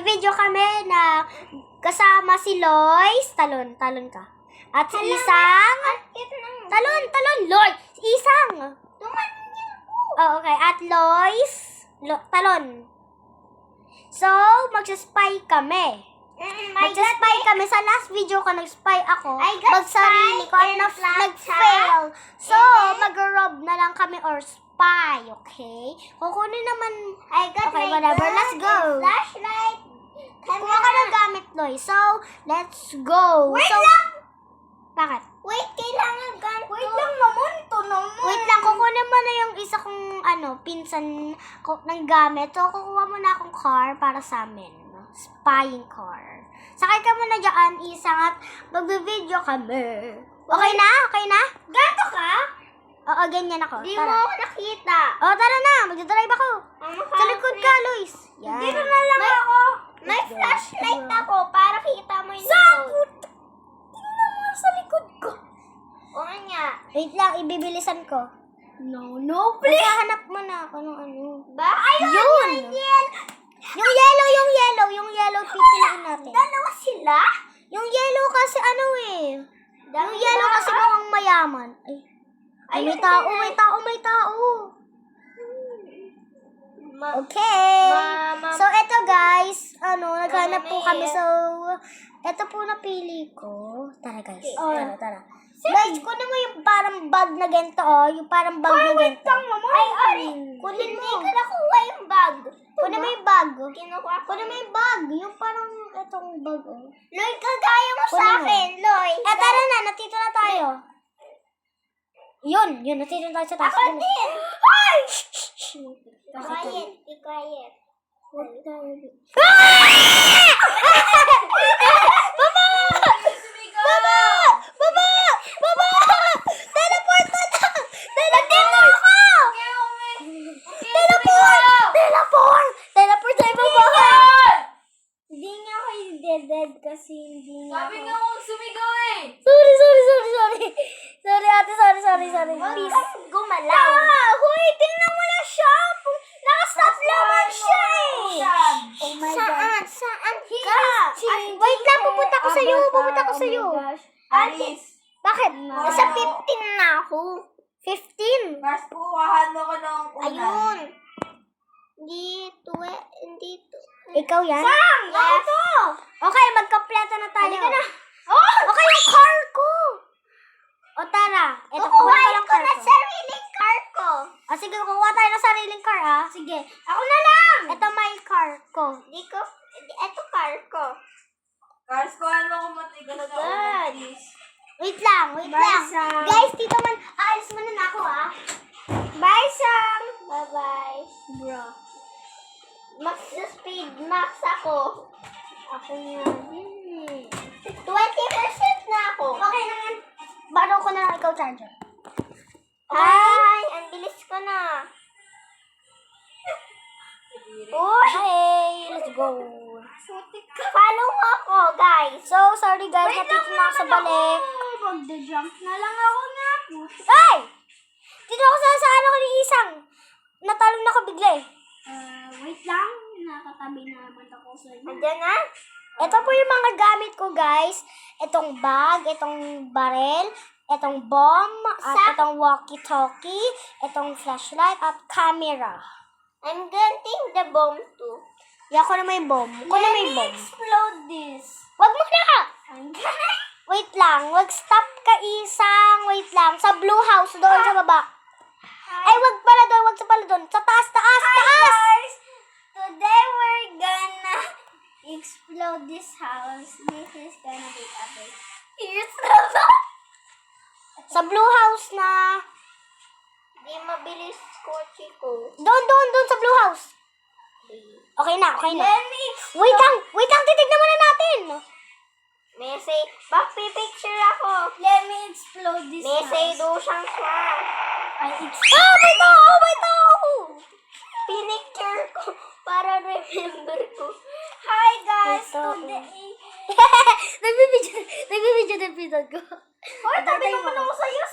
Magbe-video kami na kasama si Lois. Talon ka. At si Isang. Talon, Lois. Isang. Oh, okay. At Lois. Talon. So, magsa-spy kami. Mag-spy kami. Sa last video ko, nag-spy ako. Magsarili ko at nag-fail. So, mag-rob na lang kami or spy, okay? Kukunin naman. Okay, whatever. Let's go. Flashlight. Kuha ka ng gamit, Loy. So, let's go. Wait so, lang! Bakit? Wait, kailangan ganito. Wait lang naman. Wait lang, kukunin mo na yung isa kong, pinsan ng gamit. So, kukuha mo na akong car para sa amin. Spying car. Sakay ka muna dyan, Isang, at magbe-video kami. Okay na? Gato ka? Oo, ganyan ako. Di mo ako nakita. Oh, tara na. Magdadrive ako. Sa likod ka, Lois. Yan. Dito na lang ako. May flashlight ako para kita mo yung likod. Tingnan mo sa likod ko. Oo nga. Wait lang, ibibilisan ko. No, Please. Maghahanap mo na ako ng ano. Ba? Ayun! Yun! Yung yellow, pipiliin natin. Dalawa sila? Yung yellow kasi yung yellow kasi mukhang mayaman. Ay, may tao. Okay. So, eto guys, naghanap po kami. So, eto po napili ko. Tara guys, tara. Guys, kunin mo yung parang bag na ganito, yung parang bag na ganito. Kunin mo. Hindi ko nakuha yung bag. Kunin mo yung bag. Kinuha ko. Kunin mo yung bag. Yung parang itong bag, Lloyd, kagaya mo sa Kunin mo. akin, Lloyd. Tara na, natito na tayo. Yun, natito na tayo sa taas. Ako din. Ay! Be quiet. Baba! Teleport na lang! Teleport tayo baba! Hindi nga ako yung dead kasi hindi nga Sabi ako. nga huwag sumigaw eh! Sorry. Sorry, ate, sorry. Please. Gumalaw. Hoy, tingnan mo na siya. Nakastop naman siya Oh my Saan ka? Wait lang, pupunta ko sa'yo. Alice! Bakit? Nasa 15 na ako. 15? Mas kukuhahan mo ko ng unan. Ayun. Dito. Ikaw yan? Yes. Okay, magkampleto na tayo. Halika na. Okay, yung car ko. O tara, ito kuha ko Kukuhain lang ko car na ko. sariling car ko. Sige, kukuha tayo ng sariling car, Sige. Ako na lang. Ito may car ko. Ito car ko. Cars, kuhaan mo kung matigas na unan, please. Wait lang. Sam. Guys, dito man, aalis muna na ako, Bye, Sam. Bye-bye. Bro. Speed max ako. Ako yan. 20% na ako. Okay naman. Baro ko na lang ikaw charger. Hi, ang bilis ko na. Okay, let's go. Follow mo ako, guys. So, sorry guys, natito na ako sa balik. Magda-jump na lang ako nga po. Ay! Dito ako sa ano ko ni Isang. Natalong na ako bigla Wait lang. Nakatabi na naman ako sa inyo. Andiyan na? Ito po yung mga gamit ko, guys. Itong bag, itong barel, itong bomb, at itong walkie-talkie, itong flashlight, at camera. I'm getting the bomb too. Yan, ko na may bomb. Explode this. Wag mo na! Wait lang. Wag stop ka, Isang. Wait lang. Sa blue house, doon sa baba. Ay, wag pala doon. Sa taas. Guys, today we're gonna explode this house. This is gonna be epic. Here's the Sa blue house na... Di mabilis kotse ko. Doon sa blue house. Okay na. Let me Wait lang. Titignan muna natin. Picture ako. Let me explode this Mesay do siyang siya. May tao! Pinicture ko para remember ko. Hi guys, Ito. today. Nagbibidyo ng pinag ko. Hoy, tabi naman ako sa'yo.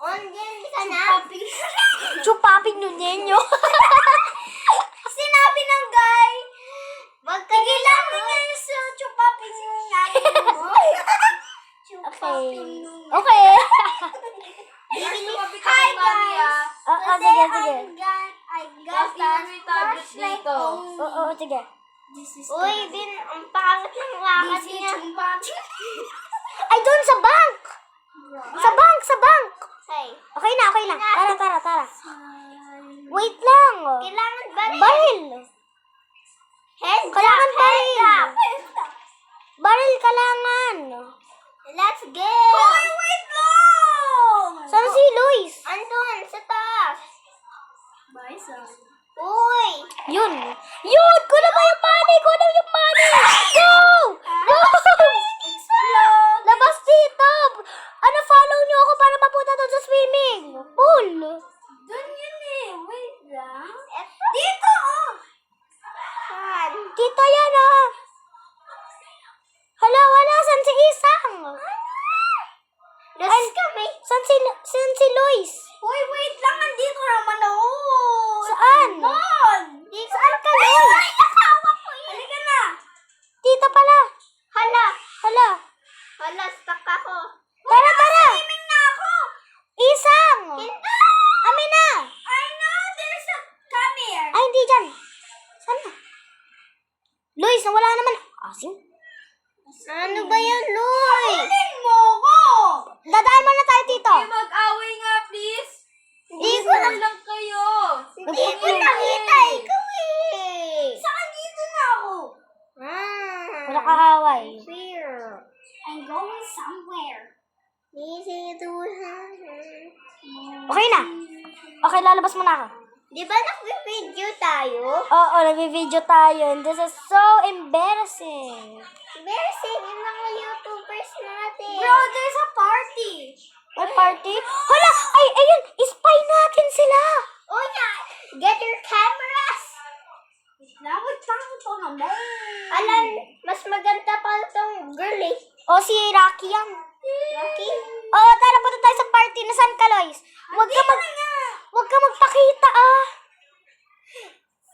Ondiyan ka na. Chupapin nyo ninyo. Sinabi ng guy. Tigilan Okay. Hi guys! Sige, sige. I got Tapos iwan mo yung tablet flashlight dito. only. Oo, sige. This is Uy, ang pangit ng lakad This is niya. Ay, doon sa bank! Sa bank, sa bank! Hey. Okay na, okay na. Tara. Wait lang. Kailangan baril. Baril. Heads Kailangan up, baril. heads up. Baril kailangan. Let's go! Hoy, wait lang! Saan si Luis? Andun, sa taas. Uy! Yun. Kulang mo yung money. Kulang yung money. Go! Go! Explode! Labas dito. Follow niyo ako para mapunta doon sa swimming pool. Dun yun eh. Wait lang. Dito oh! Saan? Dito yan ah. Hala, wala. Saan si Isang? Lost kami. Saan si Luis? Uy, wait lang. Nandito naman ako. Saan? Saan ka, Luis? Ay, nakawa ko yun. Halika na. Dito pala. Hala. Hala. Stuck ako. Tara. Swimming na ako. Isang. Hindi. Amin na. I know there's a... Come here. Ay, hindi dyan. Saan na? Luis, nawala naman. Asim? Ano ba yan, Loy? Halin mo ko. Dadaan muna tayo dito. Hindi mag-away nga, please. Hindi ko na... lang kayo. Hindi ko nakita. Ikaw eh. Saan dito na ako? Wala kaaway. Here. I'm going somewhere. Easy to Okay na. Okay, lalabas muna ako. Di ba nag-video tayo? Oo, nag-video tayo. And this is so embarrassing. Embarrassing yung mga YouTubers natin. Bro, there's a party. May party? Hala! Ay, ayun! Spy natin sila! Oh yeah, get your cameras. Lawag tango to naman. Alam, mas maganda pa itong girl eh. O, si Rocky yan. Rocky? Oo, tara, punta tayo sa party. Nasaan ka, Lois? Huwag ka magpakita, ah.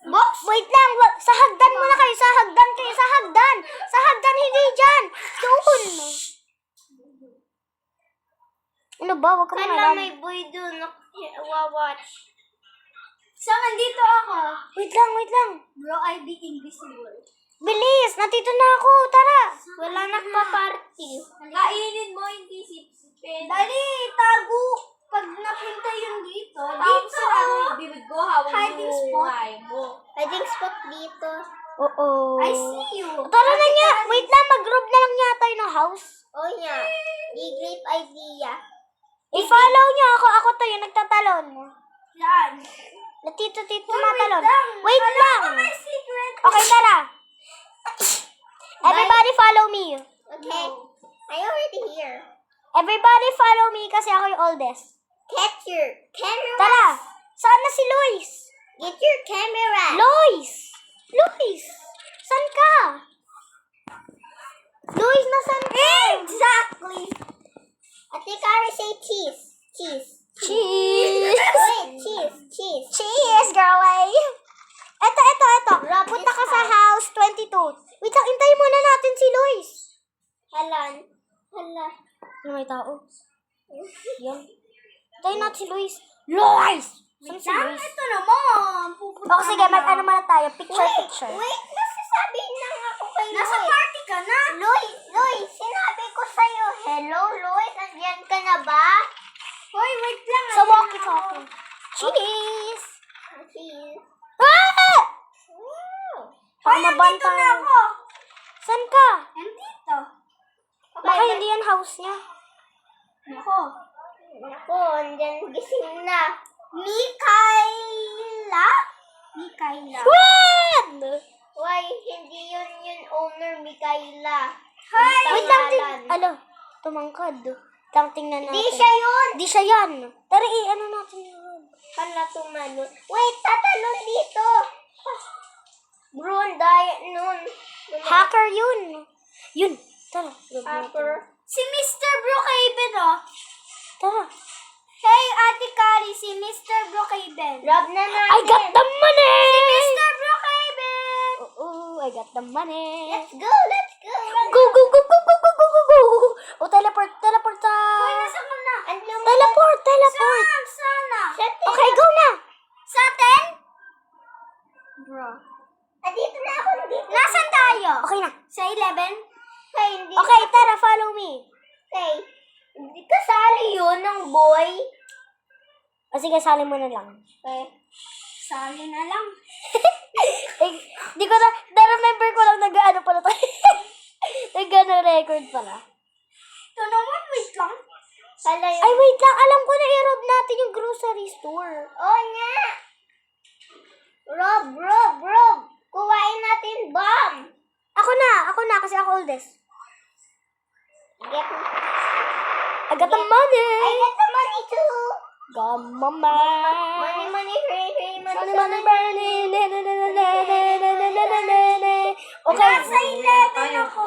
Box? Wait lang, sa hagdan muna kayo. Sa hagdan, hindi dyan. Doon. Ano ba? Huwag ka Kala mangalam. may boy doon na watch. So, nandito ako. Wait lang. Bro, I be invisible. Bilis, natito na ako. Tara. Wala nagpa-party. Kainin mo, hindi sipsipin. Dali, tago. Pag napunta yun dito, Tapos dito sa ano ako. yung bibig ko, hawak Hiding mo, spot. kain mo. Hiding spot dito. Oo. I see you. Tara na nga. Wait lang, mag-group na lang niya tayo ng house. Oh, yeah. Di great idea. I-follow niyo ako. Ako to yung nagtatalon. Yan. Natito tumatalon. Wait Wala lang. ko may secret. Okay, tara. Everybody follow me. Okay. I already here. Everybody follow me kasi ako yung oldest. Get your camera. Tara. Saan na si Luis? Get your camera. Luis! Saan ka? Luis, nasan ka? Exactly. Ate Kari, say cheese. Cheese! Wait, cheese. Cheese, girlie! Eto. Rob Punta this ka sa house. house 22. Wait lang, intayin muna natin si Luis. Hala. Ano may tao? Yan. Intayin natin si Luis. Luis! Saan si Luis? Ito naman. O sige, mag-ano muna tayo. Picture. Wait, nasasabi lang ako kay Nasa party ka na? Loy, sinabi ko sa'yo. Hello, Loy, nandiyan ka na ba? Hoy, wait lang. Sa walkie-talkie. Cheese! Cheese. Ah! Baka Hoy, nandito mabanta. na ako. Saan ka? Nandito. Baka hindi yan house niya. Nako, andyan gising na. Mikaela? What? Why, hindi yun owner, Mikaela. Wait lang, alo, tumangkad. Tingnan natin. Di siya yun. Di siya yan. Tara, ano natin yun? Pala tumalon. Wait, tatalon dito. Bro, ang daya nun. Hacker yun. Yun. Tara. Hacker. Si Mr. Brookhaven, oh. Tara. Hey, Ate Kari, si Mr. Brookhaven. Rob na natin. I got the money! Si Mr. Brookhaven. Oo, I got the money. Let's go. Go. O, teleport Teleport! Sana. Okay, go na! Sa 10? Bro. Dito na ako. Nasaan tayo? Okay na. Sa 11? Okay, hindi. Okay, tara, follow me. Okay. Hindi kasali yun ng boy. O sige, sali mo na lang. Okay. Sali na lang. Eh, di ko na-remember ko lang nag-ano pala tayo. Nag-record pala. Ito naman, wait lang. Ay, wait lang. Alam ko na i-rob natin yung grocery store. Oo nga. Rob. Kuhain natin bomb. Ako na, kasi ako oldest. Get I got the money. I got the money too. Got mama. Money, free, money. Money, burning. Okay. Nasa 11 ako.